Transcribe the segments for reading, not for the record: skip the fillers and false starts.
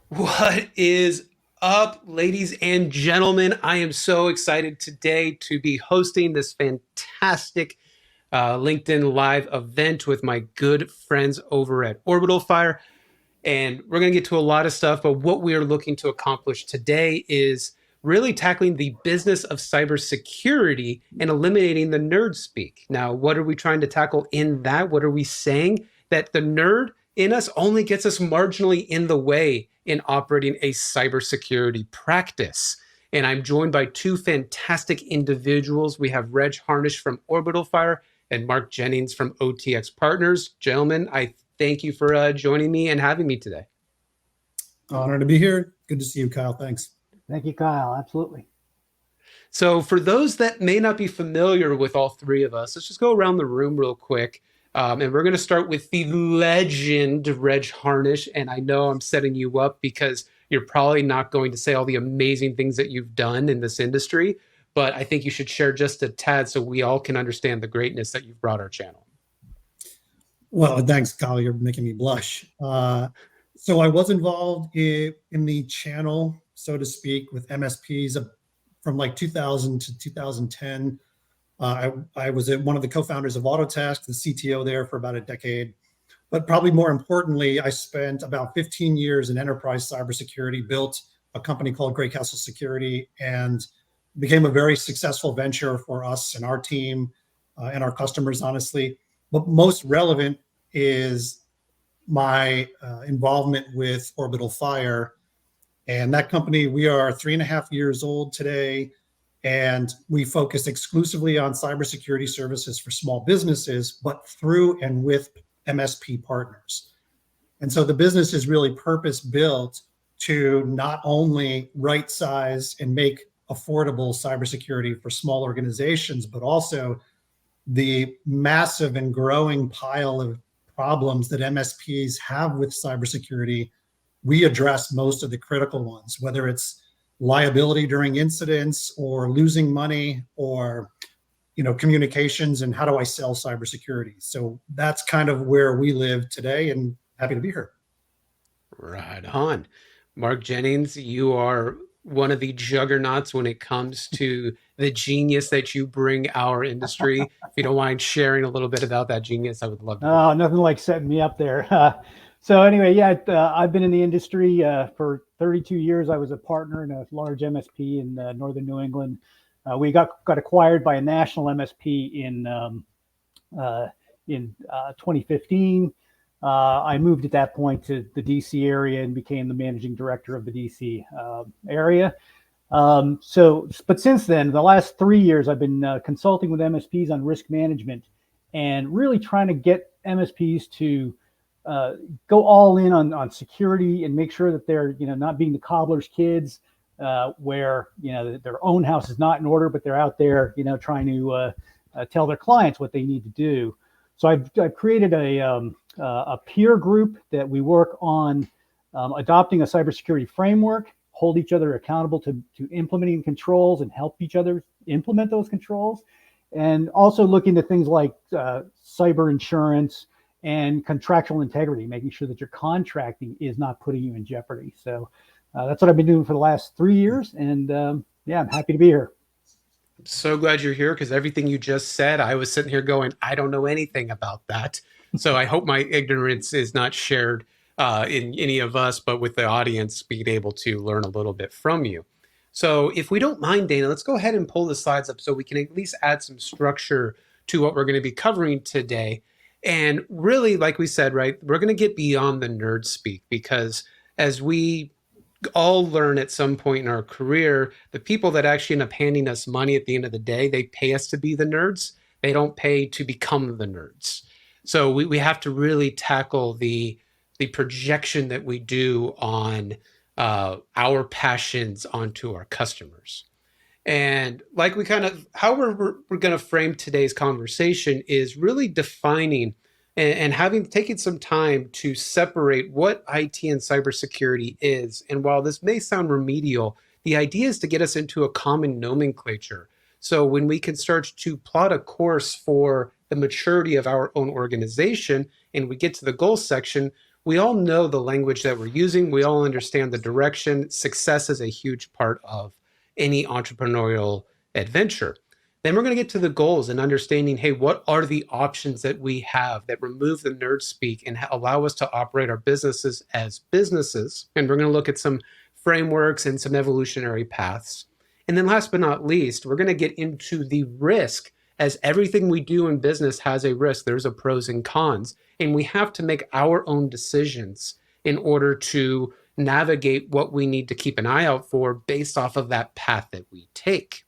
What is up, ladies and gentlemen? I am so excited today to be hosting this fantastic LinkedIn Live event with my good friends over at OrbitalFire. And we're going to get to a lot of stuff, but what we are looking to accomplish today is really tackling the business of cybersecurity and eliminating the nerd speak. Now, what are we trying to tackle in that? What are we saying? That the nerd in us only gets us marginally in the way in operating a cybersecurity practice. And I'm joined by two fantastic individuals. We have Reg Harnish from OrbitalFire and Mark Jennings from OTX Partners. Gentlemen, I thank you for joining me and having me today. Honored to be here. Good to see you, Kyle. Thanks. Thank you, Kyle. Absolutely. So for those that may not be familiar with all three of us, let's just go around the room real quick. And we're going to start with the legend, Reg Harnish. And I know I'm setting you up because you're probably not going to say all the amazing things that you've done in this industry, but I think you should share just a tad so we all can understand the greatness that you've brought our channel. Well, thanks, Kyle. You're making me blush. So I was involved in the channel, so to speak, with MSPs from like 2000 to 2010. I was one of the co-founders of Autotask, the CTO there for about a decade. But probably more importantly, I spent about 15 years in enterprise cybersecurity, built a company called Great Castle Security, and became a very successful venture for us and our team and our customers, honestly. But most relevant is my involvement with OrbitalFire. And that company, we are 3.5 years old today, and we focus exclusively on cybersecurity services for small businesses, but through and with MSP partners. And so the business is really purpose-built to not only right-size and make affordable cybersecurity for small organizations, but also the massive and growing pile of problems that MSPs have with cybersecurity. We address most of the critical ones, whether it's liability during incidents or losing money or communications and how do I sell cybersecurity. So that's kind of where we live today, and happy to be here. Right on. Mark Jennings, you are one of the juggernauts when it comes to the genius that you bring our industry. If you don't mind sharing a little bit about that genius, I would love to. Oh, nothing like setting me up there. So anyway, yeah, I've been in the industry for 32 years. I was a partner in a large MSP in northern New England. We got acquired by a national MSP in 2015. I moved at that point to the DC area and became the managing director of the DC area. But since then, the last 3 years, I've been consulting with MSPs on risk management and really trying to get MSPs to go all in on security and make sure that they're not being the cobbler's kids, where their own house is not in order, but they're out there trying to tell their clients what they need to do. So I've created a peer group that we work on adopting a cybersecurity framework, hold each other accountable to implementing controls and help each other implement those controls, and also look into things like cyber insurance and contractual integrity, making sure that your contracting is not putting you in jeopardy. So that's what I've been doing for the last 3 years. And yeah, I'm happy to be here. So glad you're here because everything you just said, I was sitting here going, I don't know anything about that. So I hope my ignorance is not shared in any of us, but with the audience being able to learn a little bit from you. So if we don't mind, Dana, let's go ahead and pull the slides up so we can at least add some structure to what we're going to be covering today. And really, like we said, right, we're going to get beyond the nerd speak because as we all learn at some point in our career, the people that actually end up handing us money at the end of the day, they pay us to be the nerds. They don't pay to become the nerds. So we have to really tackle the projection that we do on our passions onto our customers. And like we kind of, how we're going to frame today's conversation is really defining and having taken some time to separate what IT and cybersecurity is. And while this may sound remedial, the idea is to get us into a common nomenclature. So when we can start to plot a course for the maturity of our own organization and we get to the goals section, we all know the language that we're using. We all understand the direction. Success is a huge part of any entrepreneurial adventure. Then we're going to get to the goals and understanding, hey, what are the options that we have that remove the nerd speak and allow us to operate our businesses as businesses? And we're going to look at some frameworks and some evolutionary paths. And then last but not least, we're going to get into the risk, as everything we do in business has a risk. There's a pros and cons, and we have to make our own decisions in order to navigate what we need to keep an eye out for based off of that path that we take.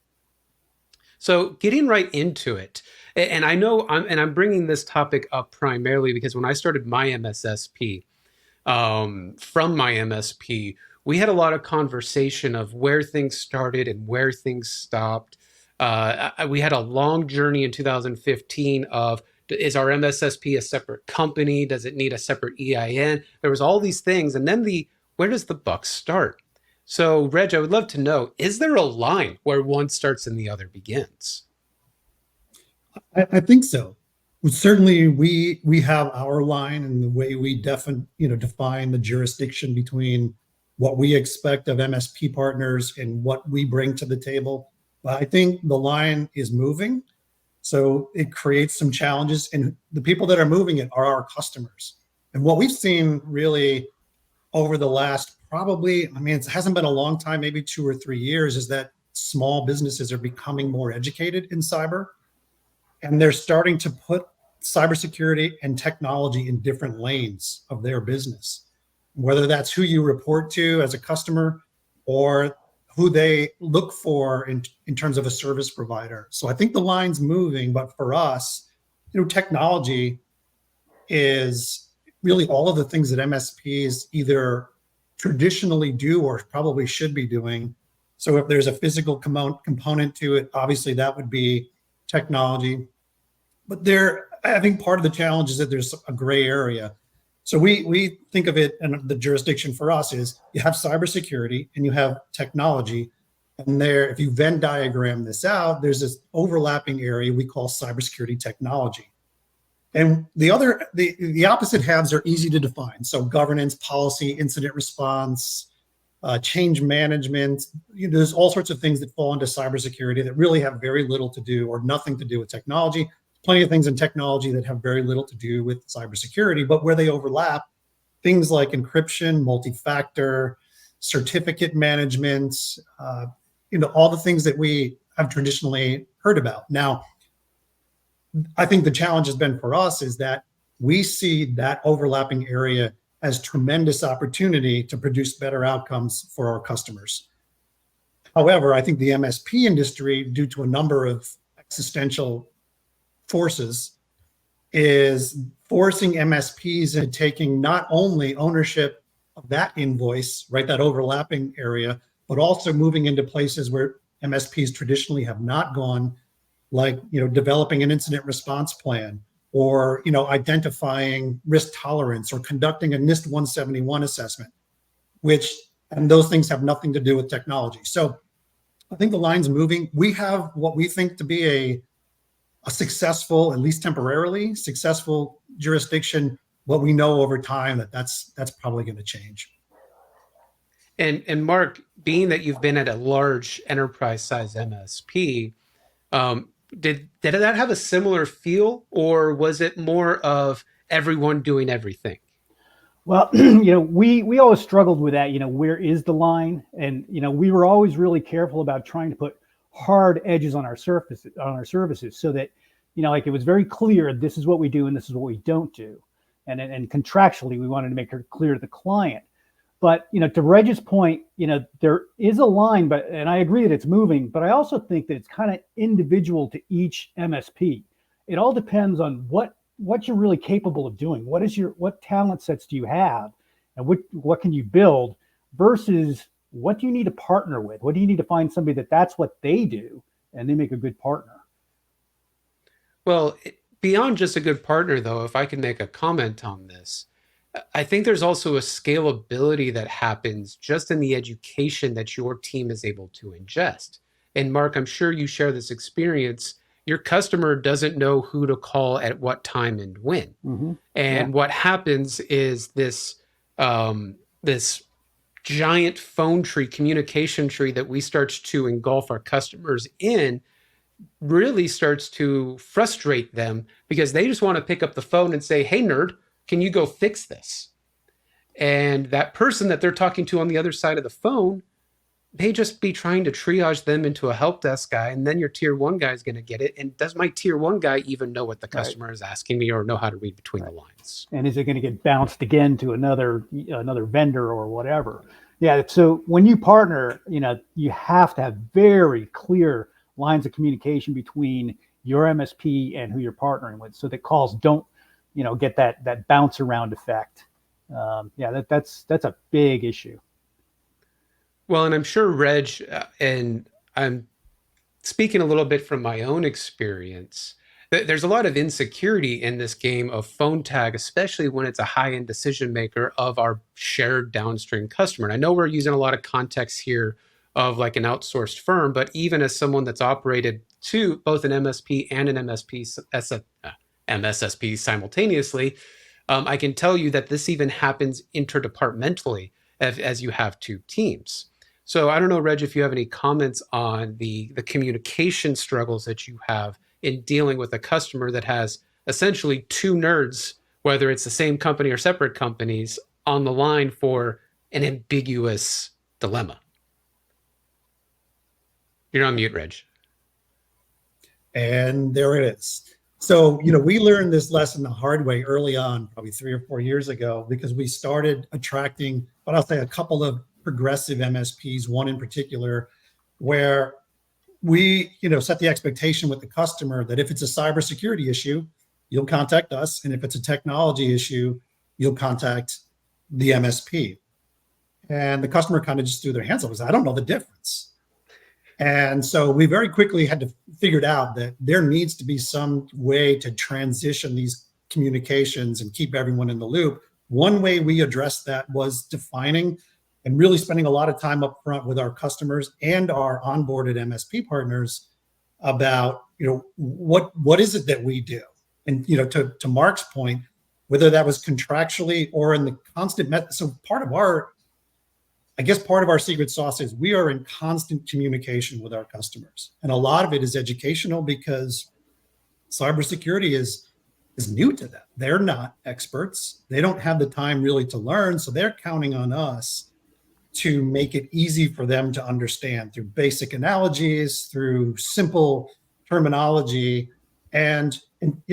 So getting right into it, and I know I'm bringing this topic up primarily because when I started my MSSP, from my MSP, we had a lot of conversation of where things started and where things stopped. We had a long journey in 2015 of, is our MSSP a separate company? Does it need a separate EIN? There was all these things. And then where does the buck start? So, Reg, I would love to know, is there a line where one starts and the other begins? I think so. Certainly, we have our line and the way we define the jurisdiction between what we expect of MSP partners and what we bring to the table. But I think the line is moving, so it creates some challenges, and the people that are moving it are our customers. And what we've seen really over the last it hasn't been a long time, maybe 2 or 3 years, is that small businesses are becoming more educated in cyber, and they're starting to put cybersecurity and technology in different lanes of their business, whether that's who you report to as a customer or who they look for in terms of a service provider. So I think the line's moving, but for us, technology is really all of the things that MSPs either traditionally do or probably should be doing. So if there's a physical component to it, obviously that would be technology. But I think part of the challenge is that there's a gray area. So we think of it, and the jurisdiction for us is you have cybersecurity and you have technology. And there, if you Venn diagram this out, there's this overlapping area we call cybersecurity technology. And the opposite halves are easy to define. So governance, policy, incident response, change management. There's all sorts of things that fall into cybersecurity that really have very little to do or nothing to do with technology. Plenty of things in technology that have very little to do with cybersecurity, but where they overlap, things like encryption, multi-factor, certificate management, all the things that we have traditionally heard about. Now, I think the challenge has been for us is that we see that overlapping area as tremendous opportunity to produce better outcomes for our customers. However, I think the MSP industry, due to a number of existential forces, is forcing MSPs into taking not only ownership of that invoice, right, that overlapping area, but also moving into places where MSPs traditionally have not gone, like developing an incident response plan, or identifying risk tolerance, or conducting a NIST 171 assessment, and those things have nothing to do with technology. So I think the line's moving. We have what we think to be a successful, at least temporarily successful jurisdiction. What we know over time that's probably going to change. And Mark, being that you've been at a large enterprise size MSP, did that have a similar feel, or was it more of everyone doing everything? Well, we always struggled with that. Where is the line? And we were always really careful about trying to put hard edges on our services, so that like it was very clear, this is what we do and this is what we don't do, and contractually we wanted to make it clear to the client. But to Reg's point, there is a line, and I agree that it's moving, but I also think that it's kind of individual to each MSP. It all depends on what you're really capable of doing. What talent sets do you have, and what can you build, versus what do you need to partner with? What do you need to find somebody that's what they do and they make a good partner? Well, beyond just a good partner, though, if I can make a comment on this, I think there's also a scalability that happens just in the education that your team is able to ingest. And Mark, I'm sure you share this experience. your customer doesn't know who to call at what time and when. Mm-hmm. And what happens is this this giant phone tree, communication tree that we start to engulf our customers in really starts to frustrate them because they just want to pick up the phone and say, "Hey, nerd, can you go fix this?" And that person that they're talking to on the other side of the phone may just be trying to triage them into a help desk guy, and then your tier one guy is going to get it. And does my tier one guy even know what the customer is asking me or know how to read between the lines? And is it going to get bounced again to another vendor or whatever? Yeah. So when you partner, you have to have very clear lines of communication between your MSP and who you're partnering with, so that calls don't, get that bounce around effect. That's a big issue. Well, and I'm sure Reg, and I'm speaking a little bit from my own experience, there's a lot of insecurity in this game of phone tag, especially when it's a high-end decision maker of our shared downstream customer. And I know we're using a lot of context here of like an outsourced firm, but even as someone that's operated to both an MSP and an MSSP simultaneously, I can tell you that this even happens interdepartmentally as you have two teams. So I don't know, Reg, if you have any comments on the communication struggles that you have in dealing with a customer that has essentially two nerds, whether it's the same company or separate companies, on the line for an ambiguous dilemma. You're on mute, Reg. And there it is. So, we learned this lesson the hard way early on, probably 3 or 4 years ago, because we started attracting, but I'll say a couple of progressive MSPs, one in particular, where we, set the expectation with the customer that if it's a cybersecurity issue, you'll contact us. And if it's a technology issue, you'll contact the MSP. And the customer kind of just threw their hands up and said, I don't know the difference. And so we very quickly had to figure out that there needs to be some way to transition these communications and keep everyone in the loop. One way we addressed that was defining and really spending a lot of time up front with our customers and our onboarded MSP partners about, what is it that we do? And, to Mark's point, whether that was contractually or in the constant method. So part of our secret sauce is we are in constant communication with our customers. And a lot of it is educational because cybersecurity is new to them. They're not experts. They don't have the time really to learn. So they're counting on us to make it easy for them to understand through basic analogies, through simple terminology. And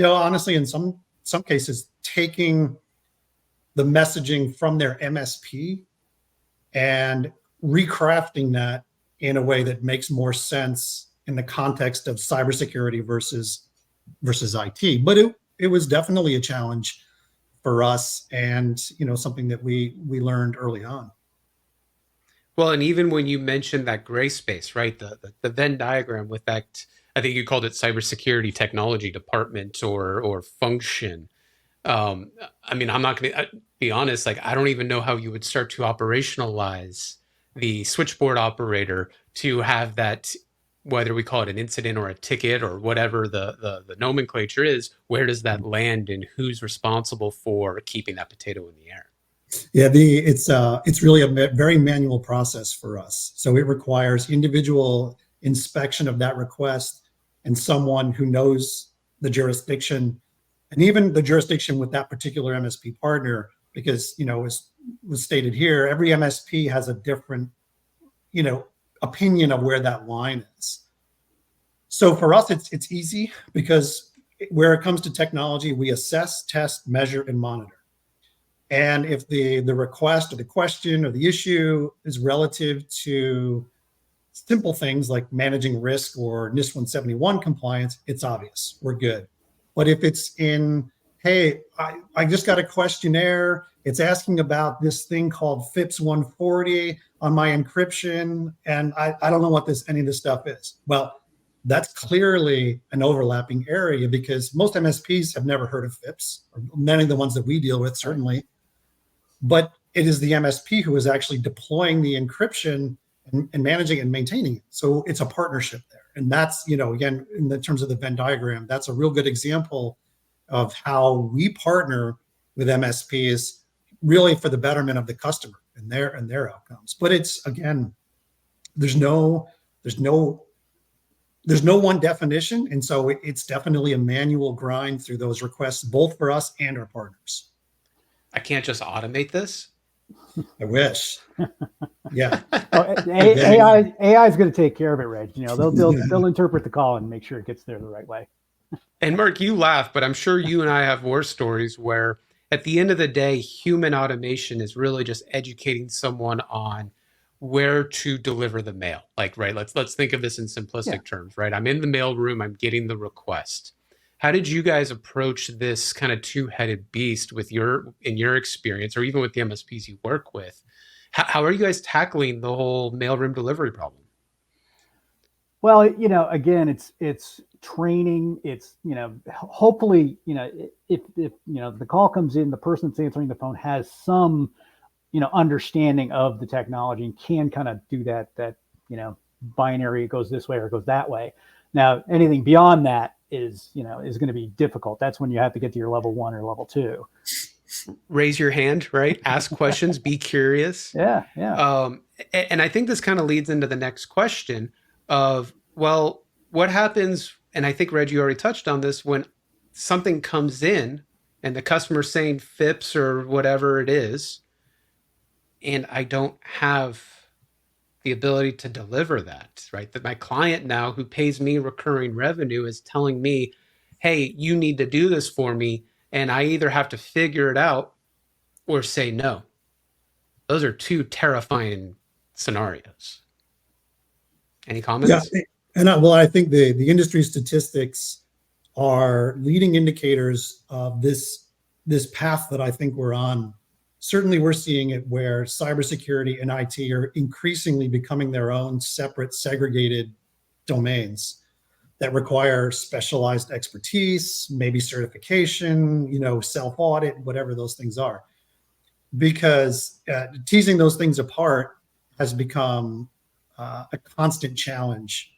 honestly, in some cases, taking the messaging from their MSP and recrafting that in a way that makes more sense in the context of cybersecurity versus IT. But it was definitely a challenge for us, and something that we learned early on. Well, and even when you mentioned that gray space, right, the Venn diagram with that, I think you called it cybersecurity technology department or function. I'm not going to be honest, I don't even know how you would start to operationalize the switchboard operator to have that, whether we call it an incident or a ticket or whatever the nomenclature is. Where does that land and who's responsible for keeping that potato in the air? Yeah, it's really a very manual process for us. So it requires individual inspection of that request and someone who knows the jurisdiction, and even the jurisdiction with that particular MSP partner, because, as was stated here, every MSP has a different, opinion of where that line is. So for us, it's easy because where it comes to technology, we assess, test, measure, and monitor. And if the request or the question or the issue is relative to simple things like managing risk or NIST 171 compliance, it's obvious, we're good. But if it's in, hey, I just got a questionnaire, it's asking about this thing called FIPS 140 on my encryption, and I don't know what any of this stuff is. Well, that's clearly an overlapping area because most MSPs have never heard of FIPS, or many of the ones that we deal with, certainly. But it is the MSP who is actually deploying the encryption and managing and maintaining it. So it's a partnership there. And that's, again, in the terms of the Venn diagram, that's a real good example of how we partner with MSPs really for the betterment of the customer and their outcomes. But it's, again, there's no one definition. And so it's definitely a manual grind through those requests, both for us and our partners. I can't just automate this. I wish. Yeah. AI is going to take care of it, Reg. They'll interpret the call and make sure it gets there the right way. And Mark, you laugh, but I'm sure you and I have war stories where at the end of the day, human automation is really just educating someone on where to deliver the mail. Like, right, let's think of this in simplistic terms, right? I'm in the mail room, I'm getting the request. How did you guys approach this kind of two-headed beast in your experience, or even with the MSPs you work with? How are you guys tackling the whole mailroom delivery problem? Well, again, it's training. It's, hopefully, if the call comes in, the person that's answering the phone has some, understanding of the technology and can kind of do that, binary, it goes this way or it goes that way. Now, anything beyond that is going to be difficult. That's when you have to get to your level 1 or level 2. Raise your hand, right? Ask questions, be curious. Yeah. And I think this kind of leads into the next question of, well, what happens, and I think Reg, you already touched on this, when something comes in and the customer's saying FIPS or whatever it is, and I don't have the ability to deliver that, right? That my client now who pays me recurring revenue is telling me, hey, you need to do this for me. And I either have to figure it out or say no. Those are two terrifying scenarios. Any comments? Yeah, and I think the industry statistics are leading indicators of this path that I think we're on. Certainly, we're seeing it where cybersecurity and IT are increasingly becoming their own separate, segregated domains that require specialized expertise, maybe certification, self-audit, whatever those things are. Because teasing those things apart has become a constant challenge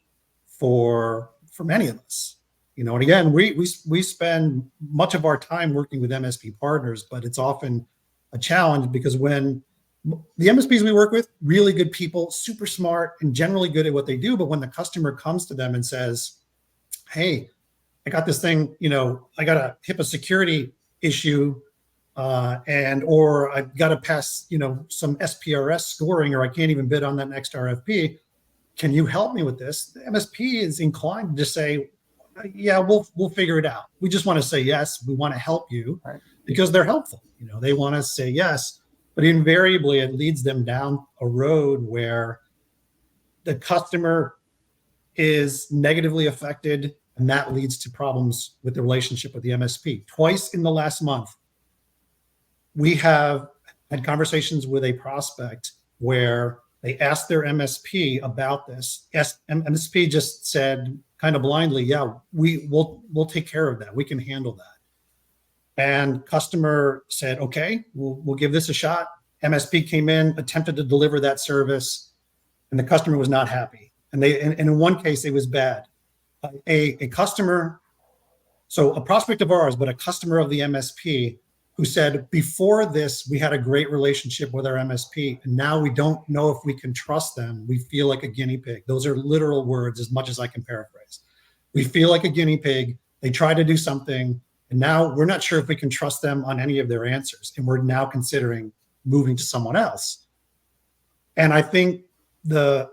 for many of us. And again, we spend much of our time working with MSP partners, but it's often a challenge because when the MSPs we work with, really good people, super smart and generally good at what they do, but when the customer comes to them and says, hey, I got this thing, I got a HIPAA security issue, or I've got to pass, some SPRS scoring, or I can't even bid on that next RFP. Can you help me with this? The MSP is inclined to just say, yeah, we'll figure it out. We just want to say yes. We want to help you because they're helpful. They want to say yes, but invariably it leads them down a road where the customer is negatively affected, and that leads to problems with the relationship with the MSP. Twice in the last month, we have had conversations with a prospect where they asked their MSP about this. MSP just said kind of blindly, yeah, we'll take care of that. We can handle that. And customer said, okay, we'll give this a shot. MSP came in, attempted to deliver that service, and the customer was not happy. And in one case, it was bad. A customer, so a prospect of ours, but a customer of the MSP who said, before this, we had a great relationship with our MSP, and now we don't know if we can trust them. We feel like a guinea pig. Those are literal words as much as I can paraphrase. We feel like a guinea pig. They try to do something, and now we're not sure if we can trust them on any of their answers, and we're now considering moving to someone else. And I think the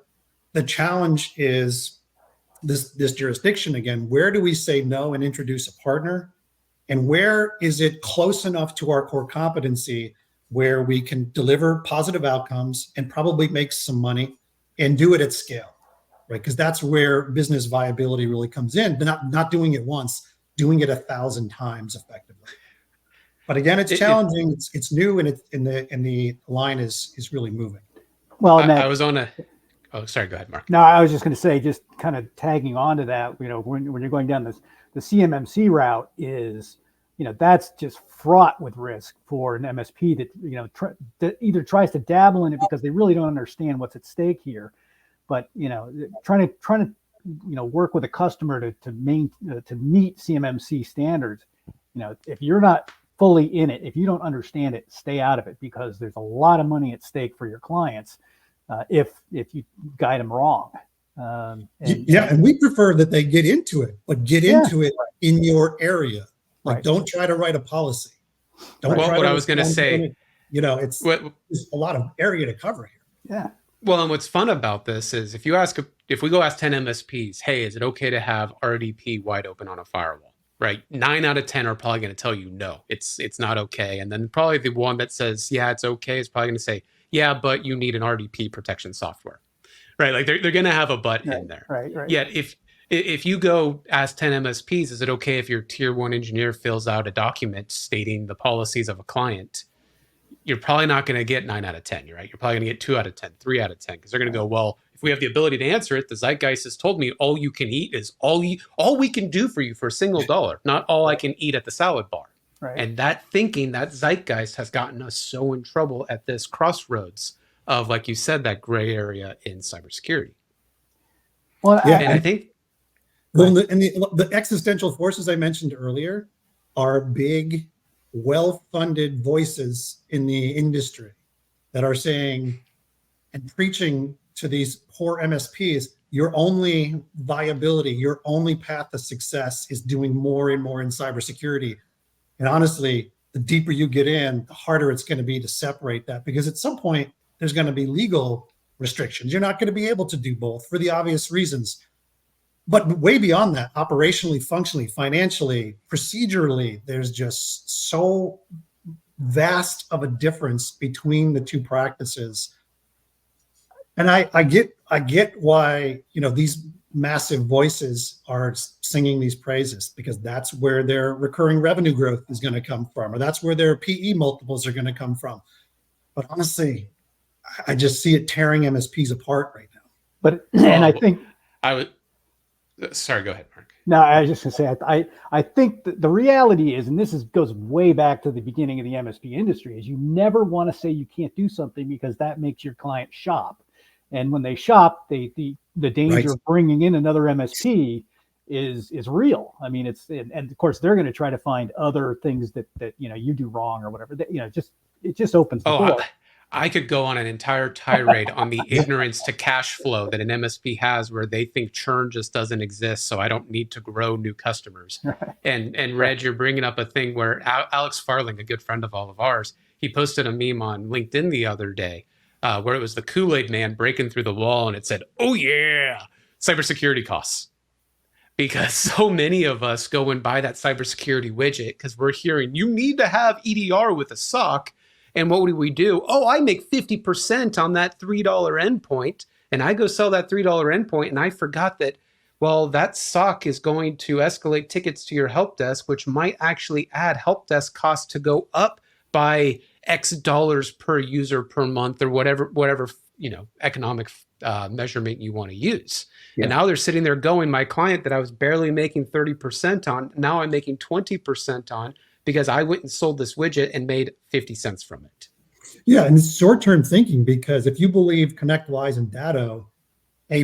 challenge is this jurisdiction again. Where do we say no and introduce a partner? And where is it close enough to our core competency where we can deliver positive outcomes and probably make some money and do it at scale, right? Because that's where business viability really comes in. Not doing it once, doing it 1,000 times effectively. But again, it's challenging. It's new, and the line is really moving. Well, I was on a. Oh, sorry. Go ahead, Mark. No, I was just going to say, just kind of tagging on to that. When you're going down the CMMC route is, that's just fraught with risk for an MSP that either tries to dabble in it because they really don't understand what's at stake here, but trying to work with a customer to meet CMMC standards, if you're not fully in it, if you don't understand it, stay out of it, because there's a lot of money at stake for your clients if you guide them wrong. And we prefer that they get into it, but get into it in your area. Like, don't try to write a policy. Don't try what to I was going to say, it's there's a lot of area to cover here. Yeah. Well, and what's fun about this is if we go ask 10 MSPs, hey, is it okay to have RDP wide open on a firewall? Right? 9 out of 10 are probably going to tell you no, it's not okay. And then probably the one that says, yeah, it's okay, is probably going to say, yeah, but you need an RDP protection software. Right? Like they're going to have a but in there. Right. Yet if you go ask 10 MSPs, is it okay if your tier 1 engineer fills out a document stating the policies of a client? You're probably not going to get 9 out of 10. You're right. You're probably going to get 2 out of 10, 3 out of 10, because they're going to go, well, if we have the ability to answer it, the zeitgeist has told me all you can eat is all we can do for you for a single dollar, not all I can eat at the salad bar. Right. And that thinking, that zeitgeist has gotten us so in trouble at this crossroads of, like you said, that gray area in cybersecurity. Well, and I think the existential forces I mentioned earlier are big, well-funded voices in the industry that are saying and preaching to these poor MSPs, your only viability, your only path to success is doing more and more in cybersecurity. And honestly, the deeper you get in, the harder it's going to be to separate that, because at some point there's going to be legal restrictions. You're not going to be able to do both for the obvious reasons. But way beyond that, operationally, functionally, financially, procedurally, there's just so vast of a difference between the two practices. And I get why, these massive voices are singing these praises, because that's where their recurring revenue growth is going to come from, or that's where their PE multiples are going to come from. But honestly, I just see it tearing MSPs apart right now. I think I would. Sorry, go ahead, Mark. No, I was just going to say, I think the reality is, and goes way back to the beginning of the MSP industry, is you never want to say you can't do something, because that makes your client shop. And when they shop, the danger of bringing in another MSP is real. I mean, and of course they're going to try to find other things that you do wrong or whatever. It just opens the door. I could go on an entire tirade on the ignorance to cash flow that an MSP has, where they think churn just doesn't exist, so I don't need to grow new customers. And Reg, you're bringing up a thing where Alex Farling, a good friend of all of ours, he posted a meme on LinkedIn the other day where it was the Kool-Aid man breaking through the wall, and it said, "Oh yeah, cybersecurity costs." Because so many of us go and buy that cybersecurity widget because we're hearing you need to have EDR with a SOC. And what do we do? Oh, I make 50% on that $3 endpoint, and I go sell that $3 endpoint, and I forgot that, well, that SOC is going to escalate tickets to your help desk, which might actually add help desk costs to go up by X dollars per user per month, or whatever economic measurement you want to use. Yeah. And now they're sitting there going, my client that I was barely making 30% on, now I'm making 20% on, because I went and sold this widget and made 50 cents from it. Yeah, and it's short-term thinking, because if you believe ConnectWise and Datto, a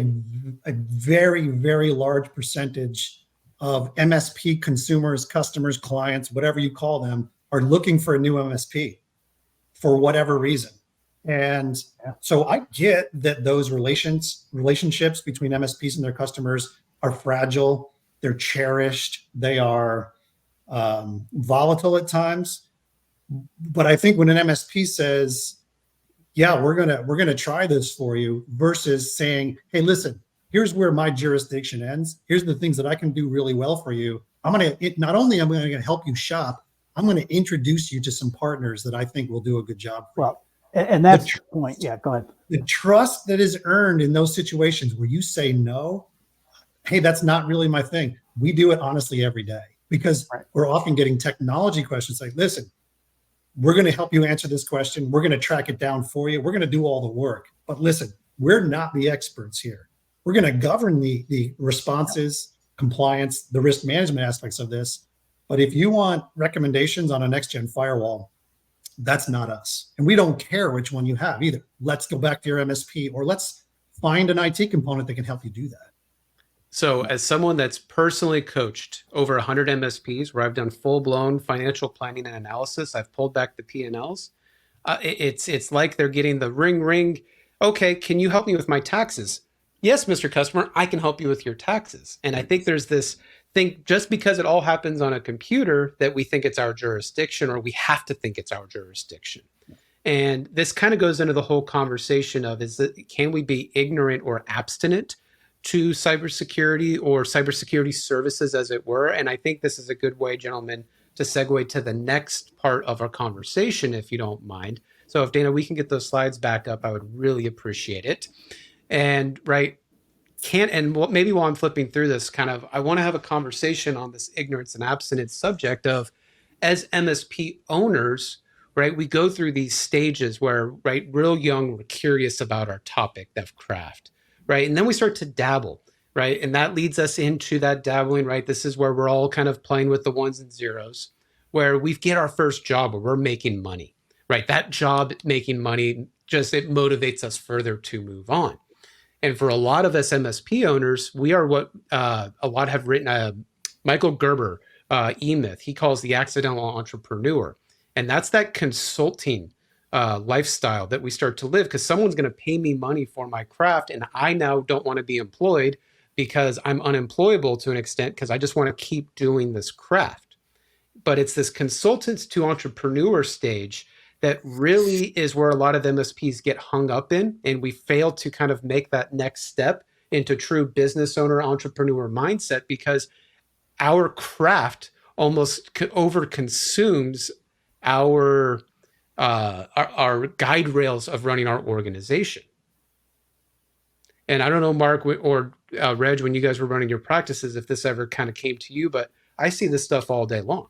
very, very large percentage of MSP consumers, customers, clients, whatever you call them, are looking for a new MSP for whatever reason. And so I get that those relationships between MSPs and their customers are fragile, they're cherished, they are volatile at times. But I think when an MSP says, yeah, we're gonna try this for you, versus saying, hey, listen, here's where my jurisdiction ends, here's the things that I can do really well for you, not only am I gonna help you shop, I'm gonna introduce you to some partners that I think will do a good job for you. And that's the point. Yeah, go ahead. The trust that is earned in those situations where you say no, hey, that's not really my thing. We do it honestly every day, because we're often getting technology questions like, listen, we're going to help you answer this question. We're going to track it down for you. We're going to do all the work. But listen, we're not the experts here. We're going to govern the responses, compliance, the risk management aspects of this. But if you want recommendations on a next-gen firewall, that's not us. And we don't care which one you have either. Let's go back to your MSP, or let's find an IT component that can help you do that. So as someone that's personally coached over 100 MSPs where I've done full-blown financial planning and analysis, I've pulled back the P&Ls. It's like they're getting the ring. Okay, can you help me with my taxes? Yes, Mr. Customer, I can help you with your taxes. And I think there's this thing, just because it all happens on a computer, that we think it's our jurisdiction, or we have to think it's our jurisdiction. And this kind of goes into the whole conversation of, can we be ignorant or abstinent to cybersecurity or cybersecurity services, as it were? And I think this is a good way, gentlemen, to segue to the next part of our conversation, if you don't mind. So if Dana, we can get those slides back up, I would really appreciate it. And maybe while I'm flipping through this, I want to have a conversation on this ignorance and abstinence subject of, as MSP owners, right, we go through these stages where, right, real young, we're curious about our topic, that craft, right? And then we start to dabble, right? And that leads us into that dabbling, right? This is where we're all kind of playing with the ones and zeros, where we get our first job where we're making money, right? That job making money, it motivates us further to move on. And for a lot of us MSP owners, we are what a lot have written, Michael Gerber, E-Myth, he calls the accidental entrepreneur. And that's that consulting lifestyle that we start to live, because someone's going to pay me money for my craft, and I now don't want to be employed because I'm unemployable to an extent, because I just want to keep doing this craft. But it's this consultants to entrepreneur stage that really is where a lot of MSPs get hung up in, and we fail to kind of make that next step into true business owner entrepreneur mindset, because our craft almost over consumes our guide rails of running our organization. And I don't know, Mark or Reg, when you guys were running your practices, if this ever kind of came to you, but I see this stuff all day long.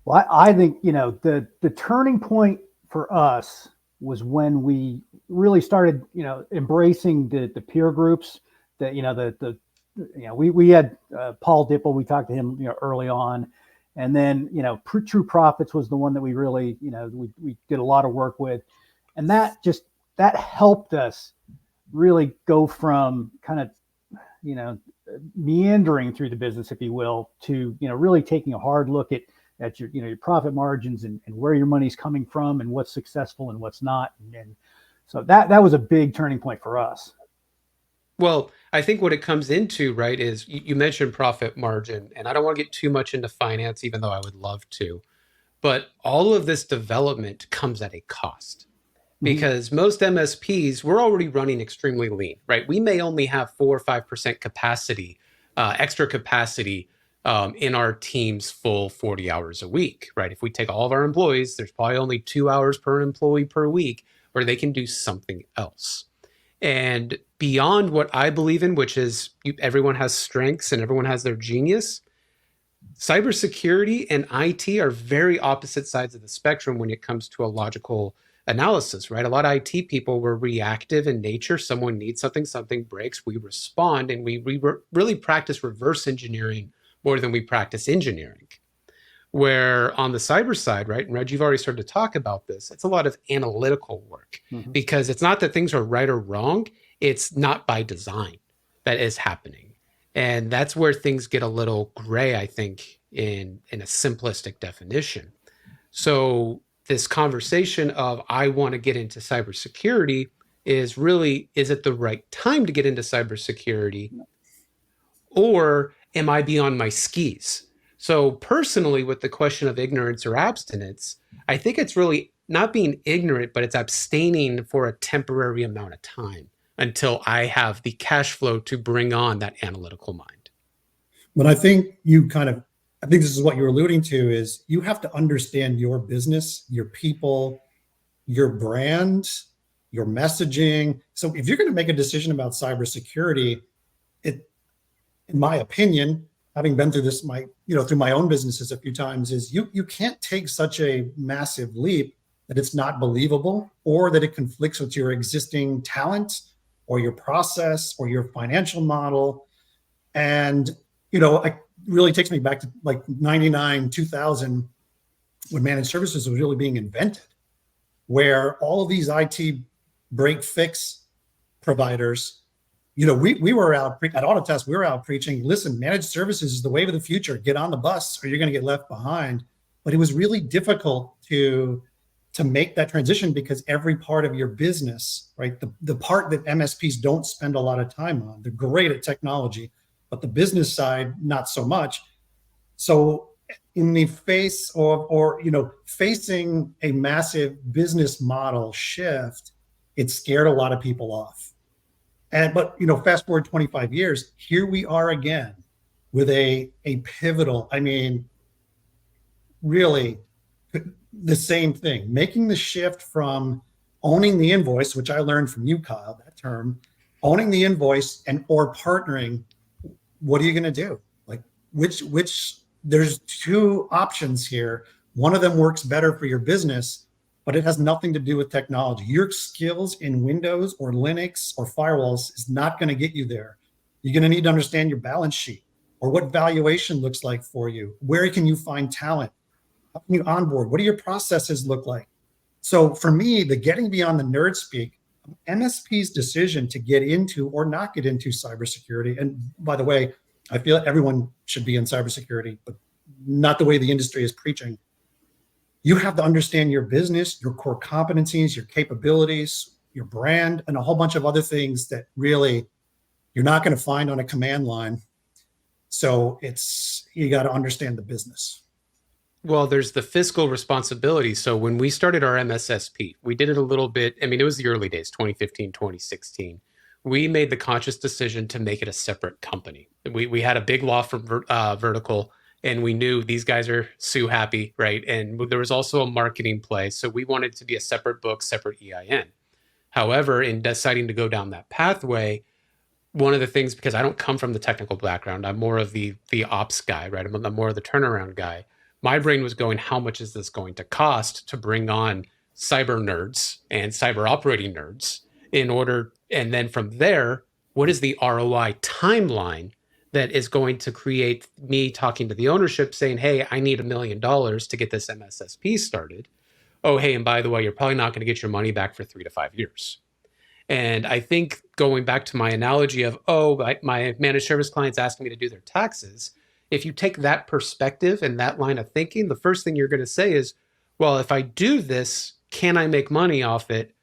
Well, I think, the turning point for us was when we really started, embracing the peer groups that, we had Paul Dipple, we talked to him, early on. And then, True Profits was the one that we really, we did a lot of work with. And that helped us really go from kind of, meandering through the business, if you will, to, really taking a hard look at your, your profit margins and where your money's coming from and what's successful and what's not. And so that was a big turning point for us. Well, I think what it comes into, right, is you mentioned profit margin, and I don't want to get too much into finance, even though I would love to, but all of this development comes at a cost, because most MSPs, we're already running extremely lean, right? We may only have 4 or 5% capacity, extra capacity in our team's full 40 hours a week, right? If we take all of our employees, there's probably only 2 hours per employee per week where they can do something else. And beyond what I believe in, which is everyone has strengths and everyone has their genius, cybersecurity and IT are very opposite sides of the spectrum when it comes to a logical analysis, right? A lot of IT people were reactive in nature. Someone needs something, something breaks, we respond, and we really practice reverse engineering more than we practice engineering. Where on the cyber side, right, and Reg, you've already started to talk about this, it's a lot of analytical work, because it's not that things are right or wrong, it's not by design that is happening. And that's where things get a little gray, I think, in a simplistic definition. So this conversation of, I want to get into cybersecurity, is really, is it the right time to get into cybersecurity? Or am I beyond my skis? So personally, with the question of ignorance or abstinence, I think it's really not being ignorant, but it's abstaining for a temporary amount of time until I have the cash flow to bring on that analytical mind. But I think I think this is what you're alluding to, is you have to understand your business, your people, your brand, your messaging. So if you're going to make a decision about cybersecurity, in my opinion, having been through this, through my own businesses a few times, is you can't take such a massive leap that it's not believable, or that it conflicts with your existing talent or your process or your financial model. And, it really takes me back to like 99, 2000, when managed services was really being invented, where all of these IT break fix providers, we were out at Autotest, we were out preaching, listen, managed services is the wave of the future. Get on the bus or you're going to get left behind. But it was really difficult to make that transition because every part of your business, right? The part that MSPs don't spend a lot of time on, they're great at technology, but the business side, not so much. So in the face or facing a massive business model shift, it scared a lot of people off. But fast forward 25 years, here we are again with a pivotal, really the same thing, making the shift from owning the invoice, which I learned from you, Kyle, that term, owning the invoice or partnering. What are you going to do? Like which there's two options here. One of them works better for your business, but it has nothing to do with technology. Your skills in Windows or Linux or firewalls is not going to get you there. You're going to need to understand your balance sheet or what valuation looks like for you. Where can you find talent? How can you onboard? What do your processes look like? So for me, the getting beyond the Nerdspeak, MSP's decision to get into or not get into cybersecurity, and by the way, I feel everyone should be in cybersecurity, but not the way the industry is preaching. You have to understand your business, your core competencies, your capabilities, your brand, and a whole bunch of other things that really you're not going to find on a command line. So you got to understand the business. Well, there's the fiscal responsibility. So when we started our MSSP, we did it a little bit. It was the early days, 2015, 2016. We made the conscious decision to make it a separate company. We had a big law firm vertical, and we knew these guys are sue happy, right? And there was also a marketing play. So we wanted to be a separate book, separate EIN. However, in deciding to go down that pathway, one of the things, because I don't come from the technical background, I'm more of the ops guy, right? I'm more of the turnaround guy. My brain was going, how much is this going to cost to bring on cyber nerds and cyber operating nerds and then from there, what is the ROI timeline that is going to create me talking to the ownership saying, hey, I need $1 million to get this MSSP started. Oh, hey, and by the way, you're probably not going to get your money back for 3 to 5 years. And I think going back to my analogy of, my managed service clients asking me to do their taxes, if you take that perspective and that line of thinking, the first thing you're going to say is, well, if I do this, can I make money off it?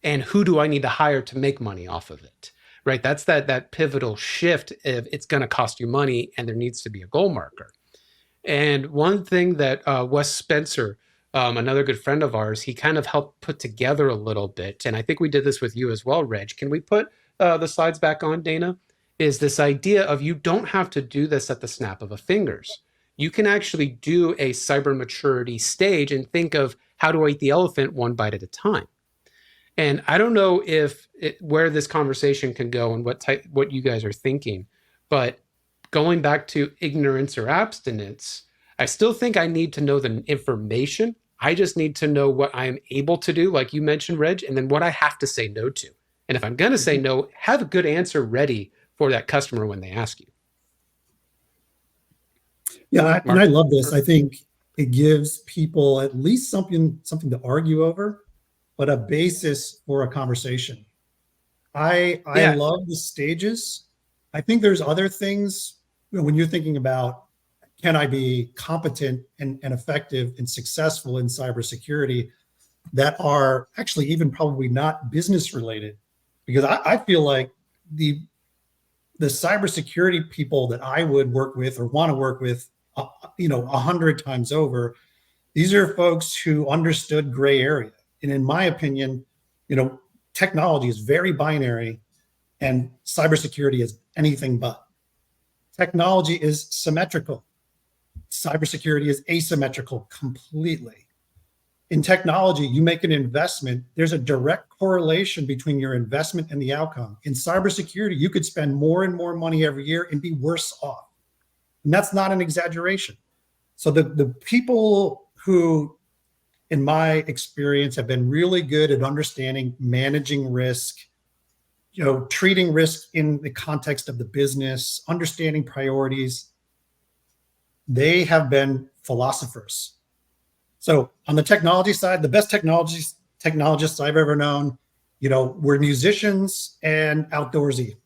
And who do I need to hire to make money off of it? Right? That's that pivotal shift. If it's going to cost you money and there needs to be a goal marker. And one thing that Wes Spencer, another good friend of ours, he kind of helped put together a little bit. And I think we did this with you as well, Reg. Can we put the slides back on, Dana? Is this idea of you don't have to do this at the snap of a fingers. You can actually do a cyber maturity stage and think of how do I eat the elephant one bite at a time. And I don't know where this conversation can go and what you guys are thinking, but going back to ignorance or abstinence, I still think I need to know the information. I just need to know what I am able to do, like you mentioned, Reg, and then what I have to say no to. And if I'm going to say no, have a good answer ready for that customer when they ask you. Yeah, and I love this. I think it gives people at least something to argue over, but a basis for a conversation. I love the stages. I think there's other things when you're thinking about, can I be competent and effective and successful in cybersecurity, that are actually even probably not business related, because I feel like the cybersecurity people that I would work with or want to work with, 100 times over, these are folks who understood gray area. And in my opinion, technology is very binary and cybersecurity is anything but. Technology is symmetrical. Cybersecurity is asymmetrical completely. In technology, you make an investment, there's a direct correlation between your investment and the outcome. In cybersecurity, you could spend more and more money every year and be worse off. And that's not an exaggeration. So the people who, in my experience, have been really good at understanding managing risk, treating risk in the context of the business, understanding priorities, they have been philosophers. So on the technology side, the best technologists I've ever known, we're musicians and outdoorsy.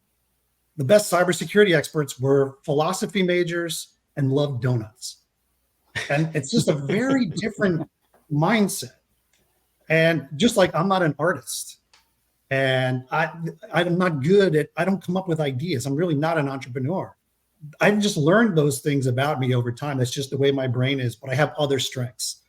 the best cybersecurity experts were philosophy majors and loved donuts. And it's just a very different mindset. And just like I'm not an artist, and I'm not good at, I don't come up with ideas. I'm really not an entrepreneur. I've just learned those things about me over time. That's just the way my brain is, but I have other strengths.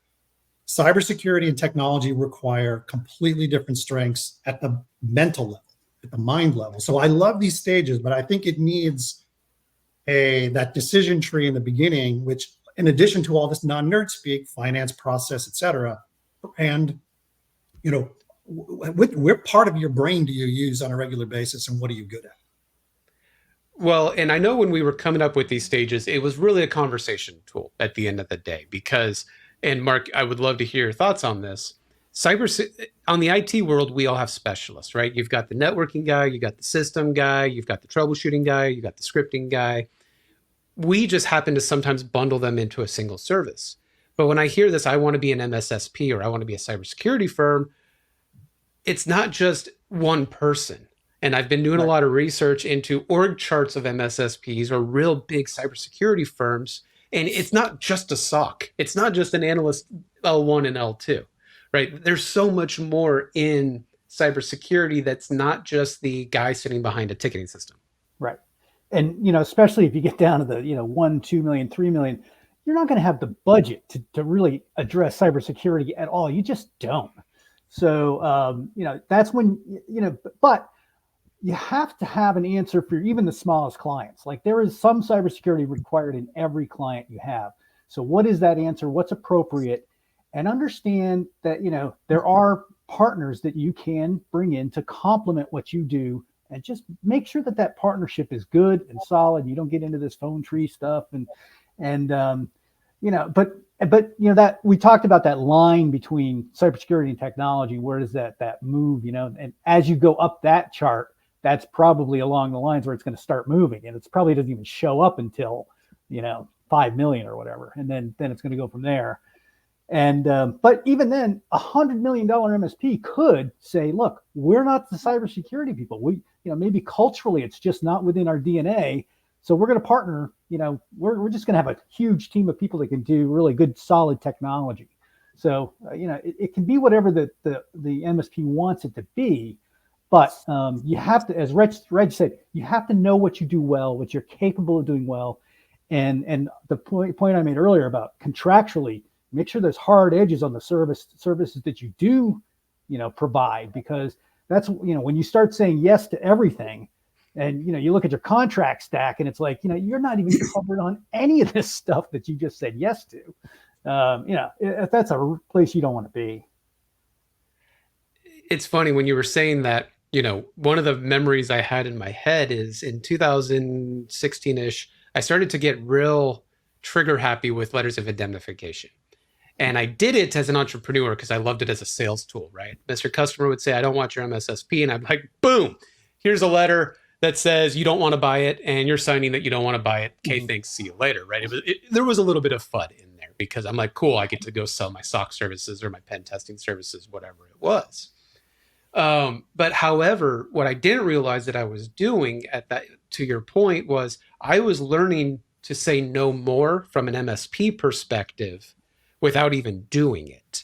Cybersecurity and technology require completely different strengths at the mental level, at the mind level. So I love these stages, but I think it needs that decision tree in the beginning, which in addition to all this non-nerd speak, finance, process, et cetera, and, you know, what part of your brain do you use on a regular basis and what are you good at? Well, and I know when we were coming up with these stages, it was really a conversation tool at the end of the day because, and Mark, I would love to hear your thoughts on this. On the IT world, we all have specialists, right? You've got the networking guy, you got the system guy, you've got the troubleshooting guy, you got the scripting guy. We just happen to sometimes bundle them into a single service. But when I hear this, I want to be an MSSP or I want to be a cybersecurity firm, it's not just one person. And I've been doing a lot of research into org charts of MSSPs or real big cybersecurity firms. And it's not just a SOC. It's not just an analyst L1 and L2, right? There's so much more in cybersecurity that's not just the guy sitting behind a ticketing system. Right. And, you know, especially if you get down to the, you know, 1, 2 million, 3 million, you're not going to have the budget to really address cybersecurity at all. You just don't. So, you know, that's when, you know, but you have to have an answer for even the smallest clients. Like there is some cybersecurity required in every client you have. So what is that answer? What's appropriate? And understand that, you know, there are partners that you can bring in to complement what you do and just make sure that that partnership is good and solid. You don't get into this phone tree stuff and you know, but you know, that we talked about that line between cybersecurity and technology. Where does that move, you know, and as you go up that chart, that's probably along the lines where it's going to start moving, and it's probably doesn't even show up until, you know, 5 million or whatever. And then it's going to go from there. And, but even then $100 million MSP could say, look, we're not the cybersecurity people. We, you know, maybe culturally it's just not within our DNA. So we're going to partner, you know, we're just going to have a huge team of people that can do really good, solid technology. So, you know, it can be whatever the MSP wants it to be. But you have to, as Reg said, you have to know what you do well, what you're capable of doing well. And the point I made earlier about contractually, make sure there's hard edges on the services that you do, you know, provide, because that's, you know, when you start saying yes to everything and, you know, you look at your contract stack and it's like, you know, you're not even covered on any of this stuff that you just said yes to. You know, if that's a place you don't want to be. It's funny when you were saying that, you know, one of the memories I had in my head is in 2016-ish, I started to get real trigger happy with letters of indemnification. And I did it as an entrepreneur because I loved it as a sales tool, right? Mr. Customer would say, I don't want your MSSP. And I'm like, boom, here's a letter that says you don't want to buy it and you're signing that you don't want to buy it. Okay, thanks, see you later, right? There was a little bit of FUD in there because I'm like, cool, I get to go sell my SOC services or my pen testing services, whatever it was. But however, what I didn't realize that I was doing at that, to your point, was I was learning to say no more from an MSP perspective without even doing it.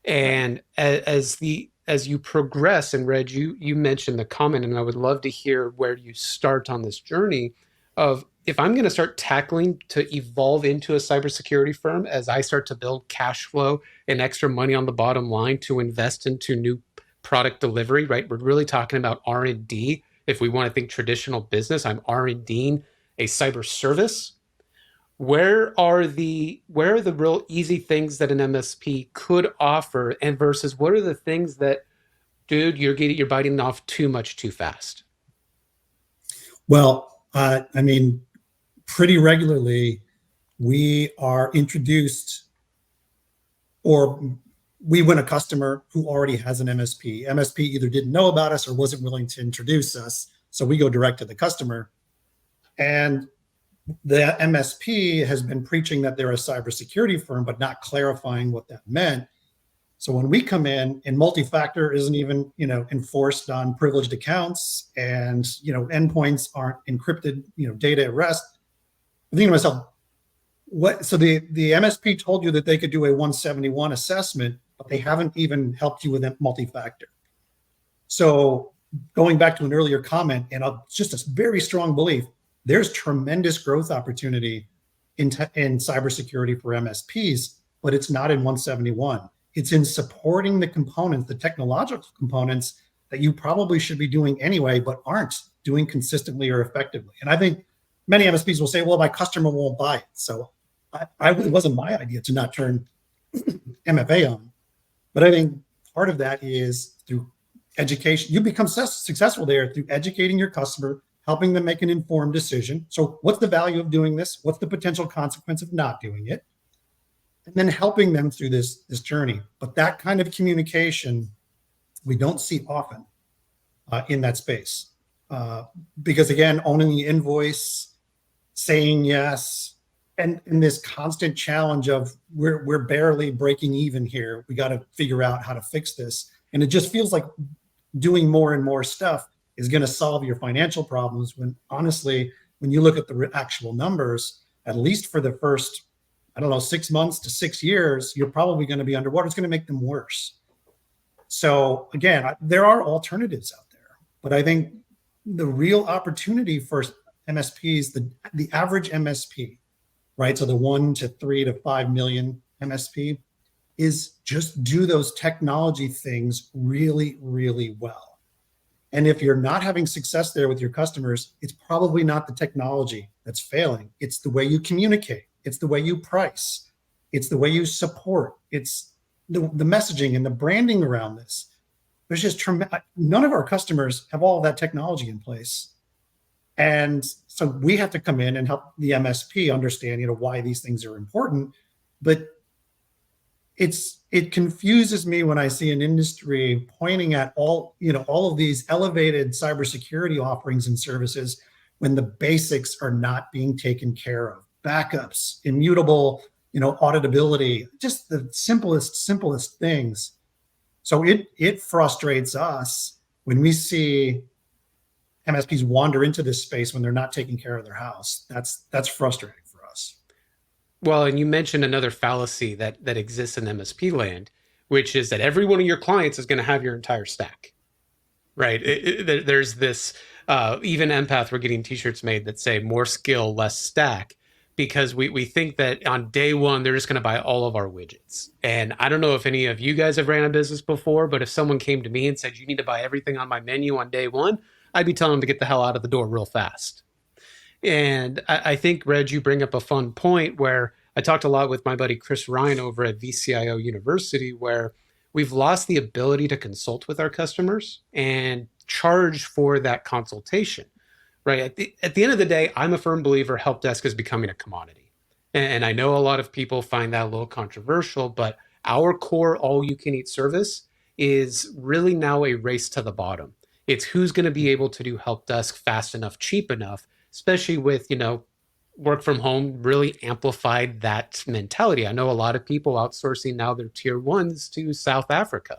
And as you progress, and Reg, you mentioned the comment, and I would love to hear where you start on this journey of, if I'm going to start tackling to evolve into a cybersecurity firm, as I start to build cash flow and extra money on the bottom line to invest into new product delivery, right? We're really talking about R&D. If we want to think traditional business, I'm R&Ding a cyber service. Where are the real easy things that an MSP could offer, and versus what are the things that, dude, you're biting off too much too fast? Well, I mean, pretty regularly we are introduced, or we win a customer who already has an MSP. MSP either didn't know about us or wasn't willing to introduce us. So we go direct to the customer. And the MSP has been preaching that they're a cybersecurity firm, but not clarifying what that meant. So when we come in and multi-factor isn't even, enforced on privileged accounts, and, endpoints aren't encrypted, data at rest, I'm thinking to myself, what? So the MSP told you that they could do a 171 assessment, but they haven't even helped you with that multi-factor. So going back to an earlier comment, and just a very strong belief, there's tremendous growth opportunity in cybersecurity for MSPs, but it's not in 171. It's in supporting the components, the technological components that you probably should be doing anyway, but aren't doing consistently or effectively. And I think many MSPs will say, well, my customer won't buy it. So it wasn't my idea to not turn MFA on. But I think part of that is through education. You become successful there through educating your customer, helping them make an informed decision. So what's the value of doing this? What's the potential consequence of not doing it? And then helping them through this journey. But that kind of communication, we don't see often in that space. Because again, owning the invoice, saying yes, and this constant challenge of we're barely breaking even here. We got to figure out how to fix this. And it just feels like doing more and more stuff is going to solve your financial problems, when honestly, when you look at the actual numbers, at least for the first, 6 months to 6 years, you're probably going to be underwater. It's going to make them worse. So again, there are alternatives out there, but I think the real opportunity for MSPs, the average MSP, right? So the 1 to 3 to 5 million MSP, is just do those technology things really, really well. And if you're not having success there with your customers, it's probably not the technology that's failing. It's the way you communicate. It's the way you price. It's the way you support. It's the messaging and the branding around this. There's just none of our customers have all of that technology in place. And so we have to come in and help the MSP understand, why these things are important. But it confuses me when I see an industry pointing at all of these elevated cybersecurity offerings and services when the basics are not being taken care of. Backups, immutable, auditability, just the simplest things. So it frustrates us when we see MSPs wander into this space when they're not taking care of their house. That's frustrating for us. Well, and you mentioned another fallacy that exists in MSP land, which is that every one of your clients is going to have your entire stack, right? There's this, even Empath, we're getting t-shirts made that say more skill, less stack, because we think that on day one, they're just going to buy all of our widgets. And I don't know if any of you guys have ran a business before, but if someone came to me and said, you need to buy everything on my menu on day one, I'd be telling them to get the hell out of the door real fast. And I think, Reg, you bring up a fun point where I talked a lot with my buddy Chris Ryan over at VCIO University, where we've lost the ability to consult with our customers and charge for that consultation, right? At the end of the day, I'm a firm believer help desk is becoming a commodity. And I know a lot of people find that a little controversial, but our core all-you-can-eat service is really now a race to the bottom. It's who's going to be able to do help desk fast enough, cheap enough, especially with, work from home really amplified that mentality. I know a lot of people outsourcing now their tier ones to South Africa.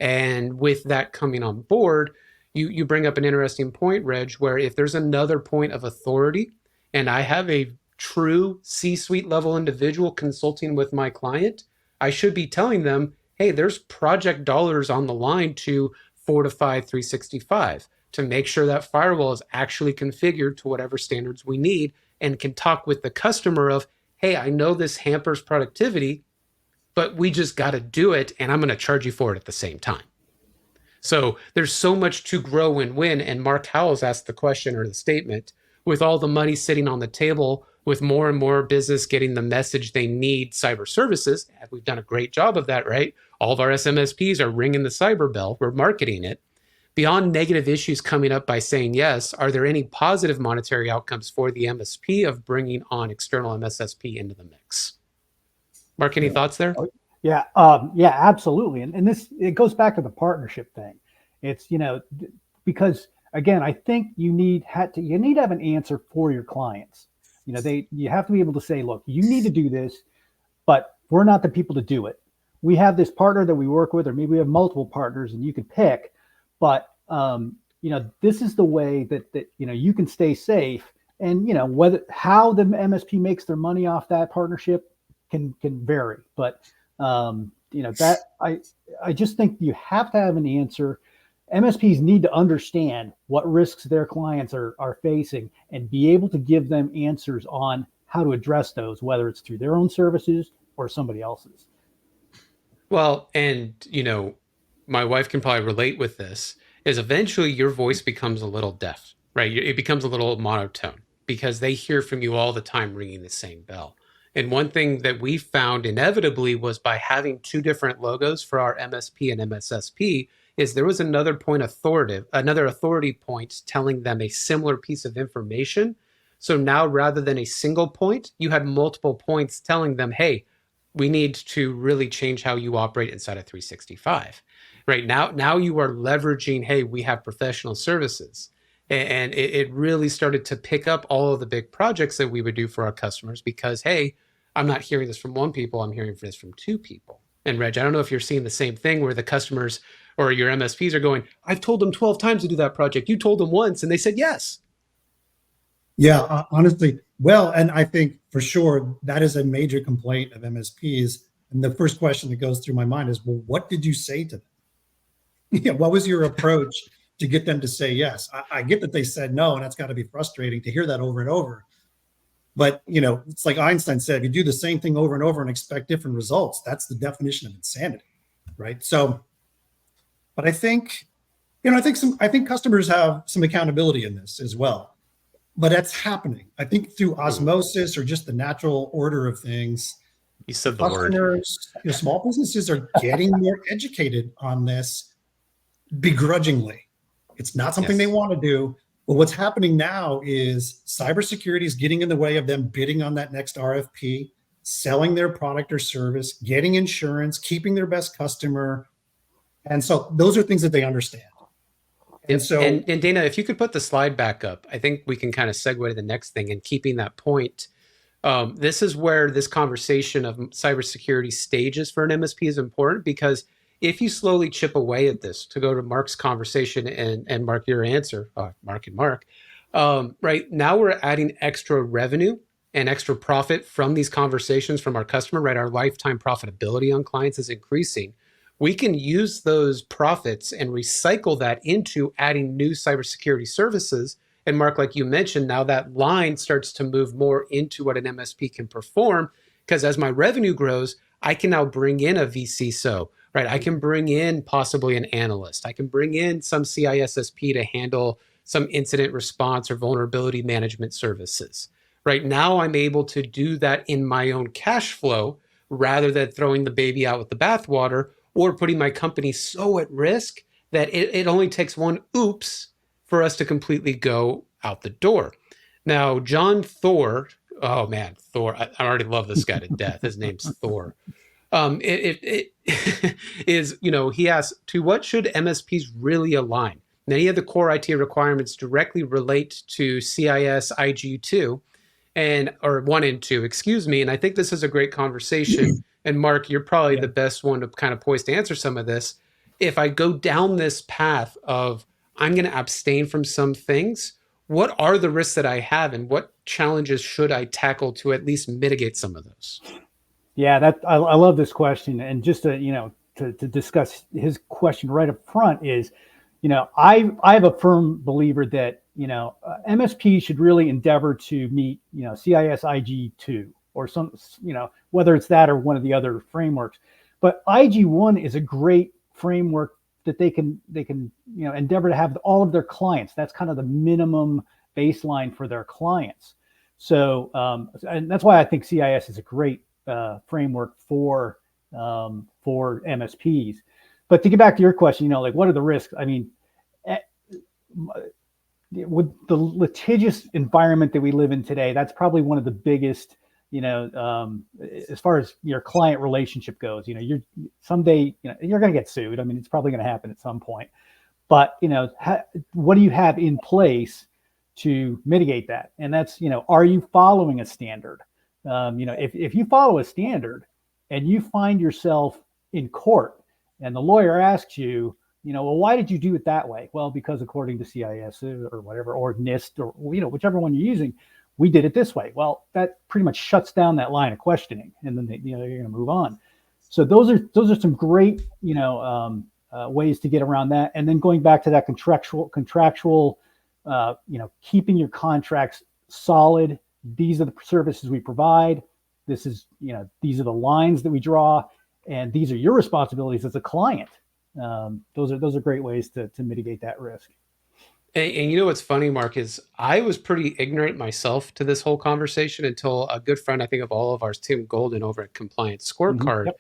And with that coming on board, you bring up an interesting point, Reg, where if there's another point of authority and I have a true C-suite level individual consulting with my client, I should be telling them, hey, there's project dollars on the line to fortify 365 to make sure that firewall is actually configured to whatever standards we need, and can talk with the customer of, hey, I know this hampers productivity, but we just got to do it, and I'm going to charge you for it at the same time. So there's so much to grow and win. And Mark Howells asked the question or the statement, with all the money sitting on the table, with more and more business getting the message they need cyber services, we've done a great job of that, right? All of our SMSPs are ringing the cyber bell. We're marketing it. Beyond negative issues coming up by saying yes, are there any positive monetary outcomes for the MSP of bringing on external MSSP into the mix? Mark, any thoughts there? Yeah, absolutely. And it goes back to the partnership thing. It's, because again, I think you need to have an answer for your clients. You have to be able to say, look, you need to do this, but we're not the people to do it. we have this partner that we work with, or maybe we have multiple partners and you can pick, but this is the way that you can stay safe. And how the MSP makes their money off that partnership can vary, but that I just think you have to have an answer. MSPs need to understand what risks their clients are facing and be able to give them answers on how to address those, whether it's through their own services or somebody else's. Well, and my wife can probably relate with this, is eventually your voice becomes a little deaf, right? It becomes a little monotone because they hear from you all the time ringing the same bell. And one thing that we found inevitably was by having two different logos for our MSP and MSSP is there was another authority point telling them a similar piece of information. So now rather than a single point, you had multiple points telling them, hey, we need to really change how you operate inside of 365. Right now you are leveraging, hey, we have professional services. And it really started to pick up all of the big projects that we would do for our customers because, hey, I'm not hearing this from one people, I'm hearing this from two people. And Reg, I don't know if you're seeing the same thing where the customers or your MSPs are going, I've told them 12 times to do that project. You told them once and they said yes. Yeah, honestly, well, and I think for sure that is a major complaint of MSPs. And the first question that goes through my mind is, well, what did you say to them? Yeah, what was your approach to get them to say yes? I get that they said no, and that's got to be frustrating to hear that over and over. But it's like Einstein said, if you do the same thing over and over and expect different results, that's the definition of insanity, right? So, but I think customers have some accountability in this as well. But that's happening. I think through osmosis or just the natural order of things. You said the word. Small businesses are getting more educated on this begrudgingly. It's not something they want to do. But what's happening now is cybersecurity is getting in the way of them bidding on that next RFP, selling their product or service, getting insurance, keeping their best customer. And so those are things that they understand. And Dana, if you could put the slide back up, I think we can kind of segue to the next thing. And keeping that point, this is where this conversation of cybersecurity stages for an MSP is important, because if you slowly chip away at this, to go to Mark's conversation and Mark, your answer, Mark and Mark, right now we're adding extra revenue and extra profit from these conversations from our customer, right? Our lifetime profitability on clients is increasing. We can use those profits and recycle that into adding new cybersecurity services. And Mark, like you mentioned, now that line starts to move more into what an MSP can perform, because as my revenue grows, I can now bring in a VCSO, right? I can bring in possibly an analyst. I can bring in some CISSP to handle some incident response or vulnerability management services. Right now, I'm able to do that in my own cash flow rather than throwing the baby out with the bathwater or putting my company so at risk that it only takes one oops for us to completely go out the door. Now, John Thor, oh man, Thor, I already love this guy to death. His name's Thor. It is, he asks, to what should MSPs really align? Many of the core IT requirements directly relate to CIS IG2 or 1 and 2, excuse me. And I think this is a great conversation. And Mark, you're probably the best one to kind of poised to answer some of this. If I go down this path of I'm going to abstain from some things, what are the risks that I have and what challenges should I tackle to at least mitigate some of those? Yeah, I love this question. And just to discuss his question right up front is, I have a firm believer that, MSP should really endeavor to meet, CIS IG2 or some, whether it's that or one of the other frameworks. But IG1 is a great framework that they can endeavor to have all of their clients. That's kind of the minimum baseline for their clients. So, and that's why I think CIS is a great framework for MSPs. But to get back to your question, what are the risks? I mean, with the litigious environment that we live in today, that's probably one of the biggest, as far as your client relationship goes. You're someday, you're going to get sued. I mean, it's probably going to happen at some point. But what do you have in place to mitigate that? And that's, are you following a standard? If you follow a standard and you find yourself in court and the lawyer asks you, well, why did you do it that way? Well, because according to CIS or whatever, or NIST, or, whichever one you're using, we did it this way. Well, that pretty much shuts down that line of questioning, and then you're going to move on. So those are some great, ways to get around that. And then going back to that contractual, keeping your contracts solid. These are the services we provide. This is, these are the lines that we draw, and these are your responsibilities as a client. Those are great ways to mitigate that risk. And what's funny, Mark, is I was pretty ignorant myself to this whole conversation until a good friend, I think, of all of ours, Tim Golden over at Compliance Scorecard, Yep.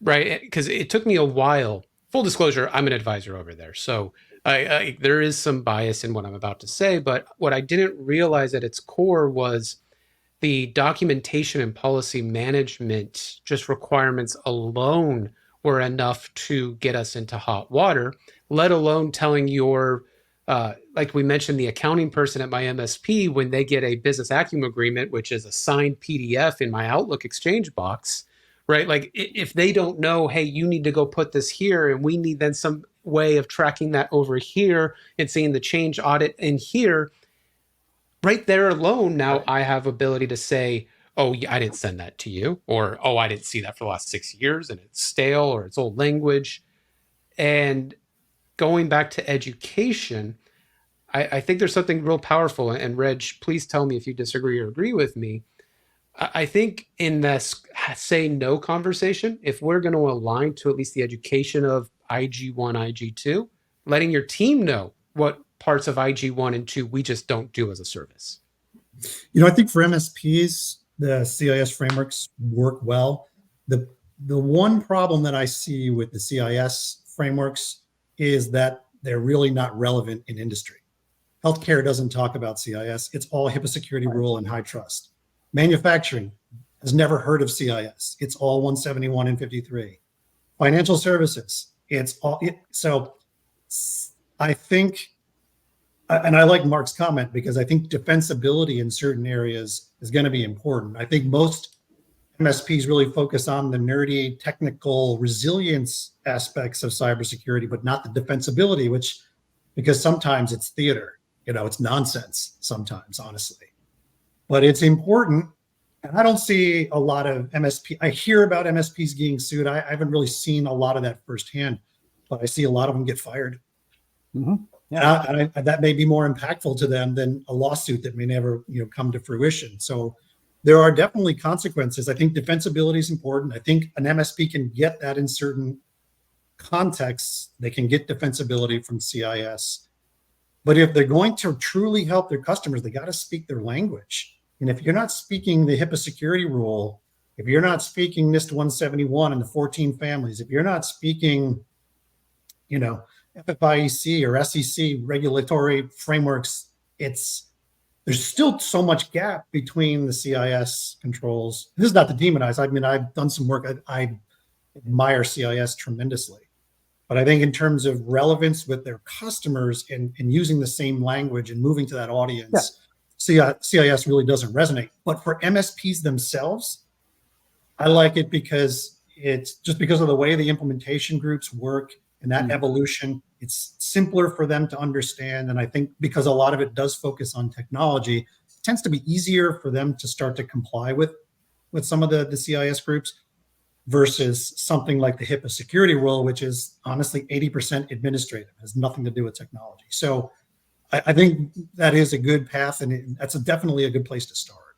right? Because it took me a while. Full disclosure, I'm an advisor over there. So there is some bias in what I'm about to say, but what I didn't realize at its core was the documentation and policy management just requirements alone were enough to get us into hot water, let alone telling your like we mentioned, the accounting person at my MSP, when they get a business acumen agreement, which is a signed PDF in my Outlook Exchange box, right? Like if they don't know, hey, you need to go put this here, and we need then some way of tracking that over here and seeing the change audit in here, right there alone, now I have ability to say, oh, yeah, I didn't send that to you, or, oh, I didn't see that for the last 6 years and it's stale or it's old language. And going back to education, I think there's something real powerful. And Reg, please tell me if you disagree or agree with me. I think in this say no conversation, if we're going to align to at least the education of IG1, IG2, letting your team know what parts of IG1 and 2 we just don't do as a service. I think for MSPs, the CIS frameworks work well. The one problem that I see with the CIS frameworks is that they're really not relevant in industry. Healthcare doesn't talk about CIS. It's all HIPAA security rule and high trust. Manufacturing has never heard of CIS. It's all 171 and 53. Financial services, it's all. So I think, and I like Mark's comment, because I think defensibility in certain areas is going to be important. I think most MSPs really focus on the nerdy technical resilience aspects of cybersecurity, but not the defensibility, because sometimes it's theater. It's nonsense sometimes, honestly. But it's important. And I don't see a lot of MSP. I hear about MSPs getting sued. I haven't really seen a lot of that firsthand, but I see a lot of them get fired. Mm-hmm. Yeah. And that may be more impactful to them than a lawsuit that may never come to fruition. So there are definitely consequences. I think defensibility is important. I think an MSP can get that in certain contexts. They can get defensibility from CIS. But if they're going to truly help their customers, they got to speak their language. And if you're not speaking the HIPAA security rule, if you're not speaking NIST 171 and the 14 families, if you're not speaking, FFIEC or SEC regulatory frameworks, there's still so much gap between the CIS controls. This is not to demonize. I mean, I've done some work. I admire CIS tremendously. But I think in terms of relevance with their customers and using the same language and moving to that audience, CIS really doesn't resonate. But for MSPs themselves, I like it because it's just because of the way the implementation groups work and that evolution. It's simpler for them to understand. And I think because a lot of it does focus on technology, it tends to be easier for them to start to comply with some of the CIS groups versus something like the HIPAA security rule, which is honestly 80% administrative, has nothing to do with technology. So I think that is a good path, and that's definitely a good place to start.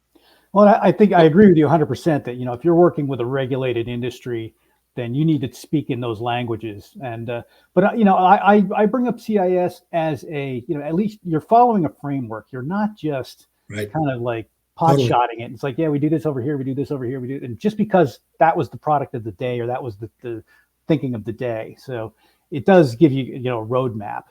Well, I think I agree with you 100% that, if you're working with a regulated industry, then you need to speak in those languages. And, but I bring up CIS as at least you're following a framework. You're not just kind of like pot-shotting it. It's like, we do this over here, we do this over here, we do it. And just because that was the product of the day, or that was the thinking of the day. So it does give you, a roadmap.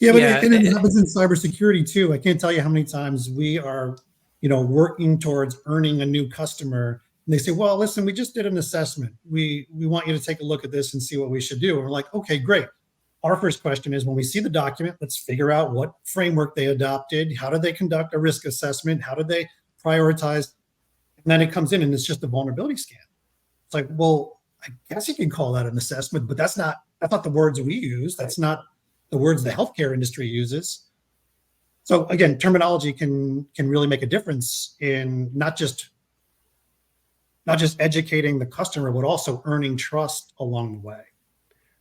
Yeah, but it happens in cybersecurity too. I can't tell you how many times we are, working towards earning a new customer. And they say, well, listen, we just did an assessment. We want you to take a look at this and see what we should do. And we're like, okay, great. Our first question is, when we see the document, let's figure out what framework they adopted. How did they conduct a risk assessment? How did they prioritize? And then it comes in and it's just a vulnerability scan. It's like, well, I guess you can call that an assessment, but that's not the words we use. That's not the words the healthcare industry uses. So again, terminology can really make a difference in not just educating the customer, but also earning trust along the way.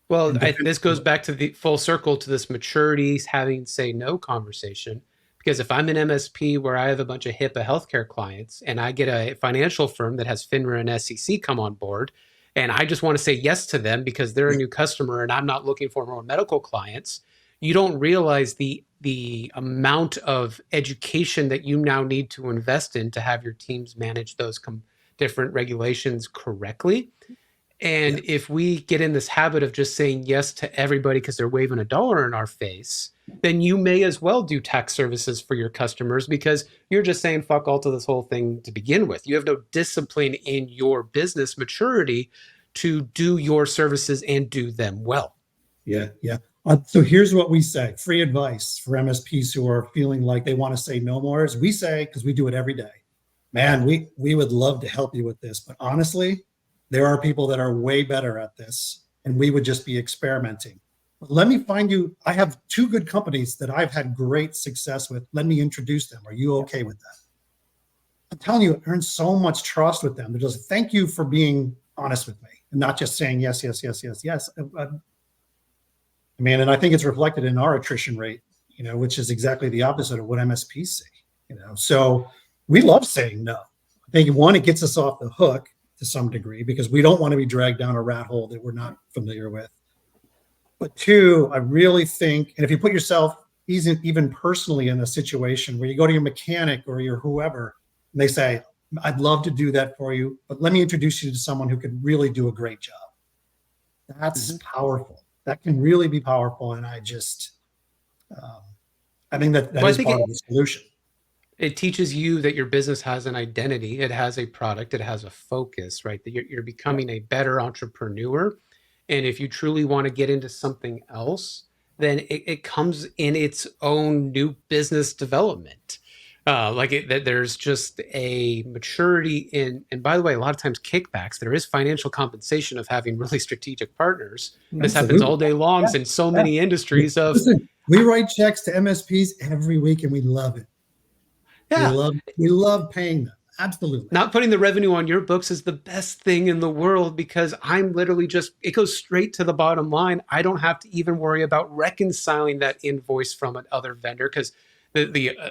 Well, this goes back to the full circle to this maturity, having say no conversation. Because if I'm an MSP where I have a bunch of HIPAA healthcare clients and I get a financial firm that has FINRA and SEC come on board, and I just want to say yes to them because they're a new customer and I'm not looking for more medical clients, you don't realize the amount of education that you now need to invest in to have your teams manage those different regulations correctly. And if we get in this habit of just saying yes to everybody because they're waving a dollar in our face, then you may as well do tax services for your customers because you're just saying fuck all to this whole thing to begin with. You have no discipline in your business maturity to do your services and do them well. Yeah. So here's what we say. Free advice for MSPs who are feeling like they want to say no more is we say, because we do it every day, man, we would love to help you with this. But honestly, there are people that are way better at this, and we would just be experimenting. But let me find you. I have 2 good companies that I've had great success with. Let me introduce them. Are you okay with that? I'm telling you, it earns so much trust with them. They're just, thank you for being honest with me and not just saying yes. I mean, and I think it's reflected in our attrition rate, which is exactly the opposite of what MSPs say, So we love saying no. I think, one, it gets us off the hook to some degree because we don't want to be dragged down a rat hole that we're not familiar with. But 2, I really think, and if you put yourself even personally in a situation where you go to your mechanic or your whoever, and they say, I'd love to do that for you, but let me introduce you to someone who could really do a great job. That's powerful. That can really be powerful. And I just, I think that is part of the solution. It teaches you that your business has an identity. It has a product. It has a focus, right? That you're becoming a better entrepreneur. And if you truly want to get into something else, then it comes in its own new business development. That there's just a maturity in, and by the way, a lot of times kickbacks, there is financial compensation of having really strategic partners. This happens all day long in so many industries of. Listen, we write checks to MSPs every week and we love it. Yeah. We love paying them. Absolutely. Not putting the revenue on your books is the best thing in the world because I'm literally it goes straight to the bottom line. I don't have to even worry about reconciling that invoice from another vendor because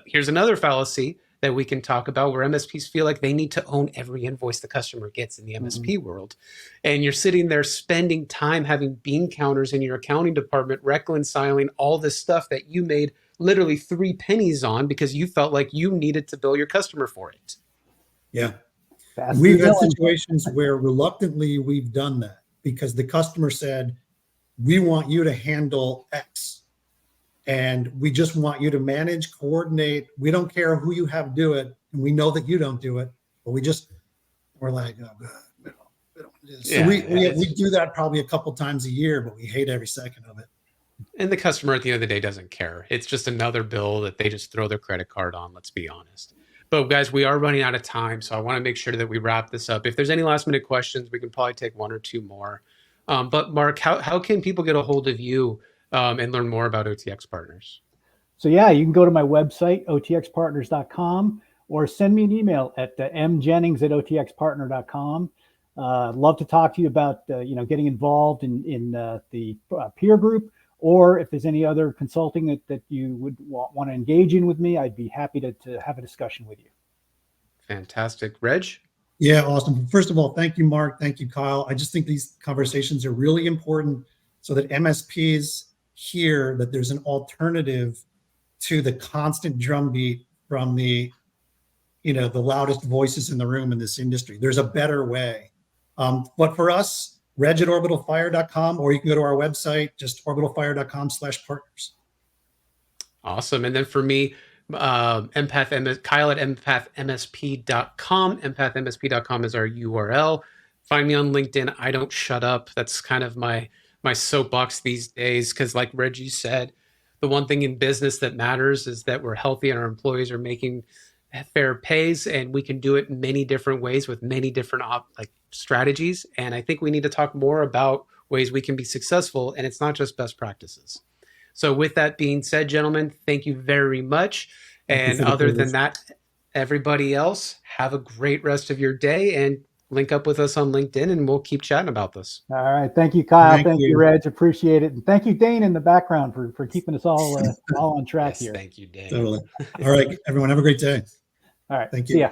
here's another fallacy that we can talk about where MSPs feel like they need to own every invoice the customer gets in the MSP world. And you're sitting there spending time having bean counters in your accounting department, reconciling all this stuff that you made literally 3 pennies on because you felt like you needed to bill your customer for it. Yeah. We've had situations where reluctantly we've done that because the customer said, we want you to handle X and we just want you to manage, coordinate. We don't care who you have do it. And we know that you don't do it, but we're like, oh God, we don't do this. So we do that probably a couple times a year, but we hate every second of it. And the customer at the end of the day doesn't care. It's just another bill that they just throw their credit card on, let's be honest. But guys, we are running out of time, so I want to make sure that we wrap this up. If there's any last minute questions, we can probably take 1 or 2 more. But Mark, how can people get a hold of you and learn more about OTX Partners? So yeah, you can go to my website, otxpartners.com, or send me an email at mjennings@otxpartner.com. Love to talk to you about getting involved in the peer group, or if there's any other consulting that you would want to engage in with me, I'd be happy to have a discussion with you. Fantastic. Reg? Yeah, awesome. First of all, thank you, Mark. Thank you, Kyle. I just think these conversations are really important so that MSPs hear that there's an alternative to the constant drumbeat from the loudest voices in the room in this industry. There's a better way. But for us, Reg at OrbitalFire.com, or you can go to our website, just OrbitalFire.com/partners. Awesome. And then for me, Kyle at empathmsp.com. Empathmsp.com is our URL. Find me on LinkedIn. I don't shut up. That's kind of my soapbox these days because like Reggie said, the one thing in business that matters is that we're healthy and our employees are making fair pays, and we can do it many different ways with many different strategies. And I think we need to talk more about ways we can be successful, and it's not just best practices. So with that being said, gentlemen, thank you very much. And other than that, everybody else, have a great rest of your day, and link up with us on LinkedIn, and we'll keep chatting about this. All right. Thank you, Kyle. Thank you, Reg. Appreciate it. And thank you, Dane, in the background for keeping us all on track yes, here. Thank you, Dane. Totally. All right, everyone, have a great day. All right. Thank you. See ya.